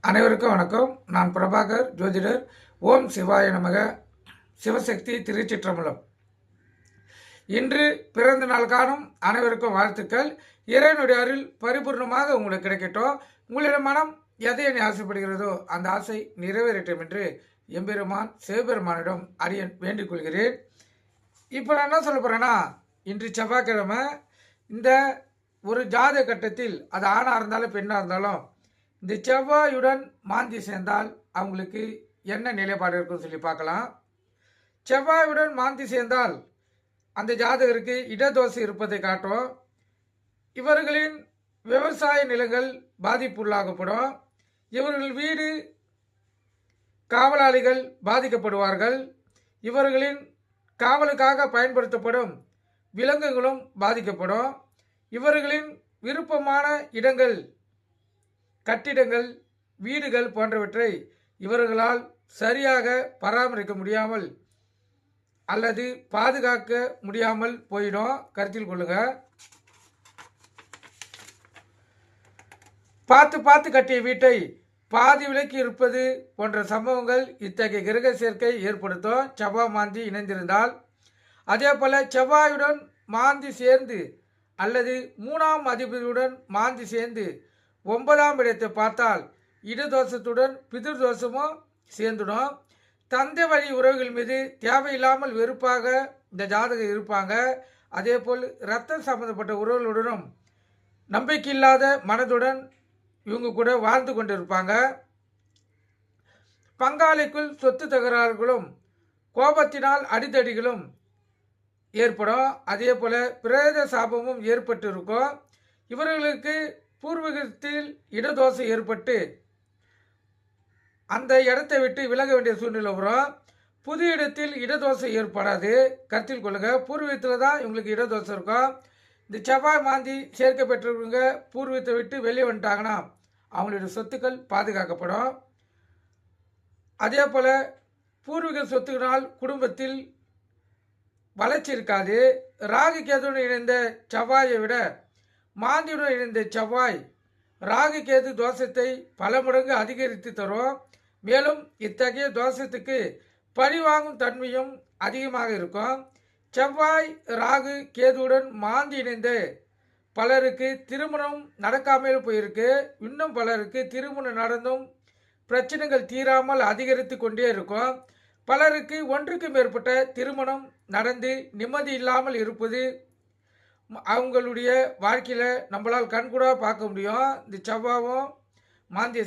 அனைவருக்கும் வணக்கம். நான் பிரபாகர் ஜோதிடர். ஓம் சிவாய நமக. சிவசக்தி திருச்சிற்றம்பலம். இன்று பிறந்த நாள் காணும் அனைவருக்கும் வாழ்த்துக்கள். இறைவனுடைய அருள் பரிபூர்ணமாக உங்களுக்கு கிடைக்கட்டும். உங்களுடைய மனம் எதை எண்ணி ஆசைப்படுகிறதோ அந்த ஆசை நிறைவேறட்டும் என்று எம்பெருமான் சிவபெருமானிடம் அடியன் வேண்டிக் கொள்கிறேன். இப்போ நான் என்ன சொல்ல போகிறேன்னா, இன்று செவ்வாய்க்கிழமை இந்த ஒரு ஜாதக கட்டத்தில் அது ஆணாக இருந்தாலும் பெண்ணாக இருந்தாலும் இந்த செவ்வாயுடன் மாந்தி சேர்ந்தால் அவங்களுக்கு என்ன நிலைப்பாடு இருக்குன்னு சொல்லி பார்க்கலாம். செவ்வாயுடன் மாந்தி சேர்ந்தால் அந்த ஜாதகருக்கு இடதோசை இருப்பதை காட்டும். இவர்களின் விவசாய நிலங்கள் பாதிப்புள்ளாகப்படும். இவர்கள் வீடு காவலாளிகள் பாதிக்கப்படுவார்கள். இவர்களின் காவலுக்காக பயன்படுத்தப்படும் விலங்குகளும் பாதிக்கப்படும். இவர்களின் விருப்பமான இடங்கள், கட்டிடங்கள், வீடுகள் போன்றவற்றை இவர்களால் சரியாக பராமரிக்க முடியாமல் அல்லது பாதுகாக்க முடியாமல் போயிடும். கருத்தில் கொள்ளுங்க. பார்த்து கட்டிய வீட்டை பாதி விலைக்கு இருப்பது போன்ற சம்பவங்கள் இத்தகைய கிரக சேர்க்கை ஏற்படுத்தும் செவ்வாய் மாந்தி இணைந்திருந்தால். அதே போல செவ்வாயுடன் மாந்தி சேர்ந்து அல்லது 3ஆம் அதிபதியுடன் மாந்தி சேர்ந்து 9ஆம் இடத்தை பார்த்தால் இடதோஷத்துடன் பிதிர் தோஷமும் சேர்ந்துடும். தந்தை வழி உறவுகள் மீது தேவையில்லாமல் வெறுப்பாக இந்த ஜாதகம் இருப்பாங்க. அதே போல் இரத்தம் சம்பந்தப்பட்ட உறவுகளுடனும் நம்பிக்கையில்லாத மனதுடன் இவங்க கூட வாழ்ந்து கொண்டு இருப்பாங்க. பங்காளிக்குள் சொத்து தகராறுகளும் கோபத்தினால் அடித்தடிகளும் ஏற்படும். அதே போல பிரேத சாபமும் ஏற்பட்டு இருக்கும். இவர்களுக்கு பூர்வீகத்தில் இடதோசை ஏற்பட்டு அந்த இடத்தை விட்டு விலக வேண்டிய சூழ்நிலை வரும். புது இடத்தில் இடதோசை ஏற்படாது. கருத்தில் கொள்ளுங்க. பூர்வீகத்தில் தான் இவங்களுக்கு இடதோசை இருக்கும். இந்த செவ்வாய் மாந்தி சேர்க்கை பெற்றவங்க பூர்வீகத்தை விட்டு வெளியே வந்துட்டாங்கன்னா அவங்களுடைய சொத்துக்கள் பாதுகாக்கப்படும். அதே போல் பூர்வீக சொத்துக்களால் குடும்பத்தில் வளர்ச்சி இருக்காது. ராகு கேதுடன் இணைந்த செவ்வாயை விட மாந்தியுடன் இணைந்த செவ்வாய் ராகு கேது தோஷத்தை பல மடங்கு அதிகரித்து தரும். மேலும் இத்தகைய தோஷத்துக்கு பழிவாங்கும் தன்மையும் அதிகமாக இருக்கும். செவ்வாய் ராகு கேதுவுடன் மாந்தி இணைந்து பலருக்கு திருமணம் நடக்காமல் போயிருக்கு. இன்னும் பலருக்கு திருமணம் நடந்தும் பிரச்சனைகள் தீராமல் அதிகரித்து கொண்டே இருக்கும். பலருக்கு ஒன்றுக்கு மேற்பட்ட திருமணம் நடந்து நிம்மதி இல்லாமல் இருப்பது அவங்களுடைய வாழ்க்கையில் நம்மளால் கண்கூடாக பார்க்க முடியும். இந்த செவ்வாயும் மாந்திய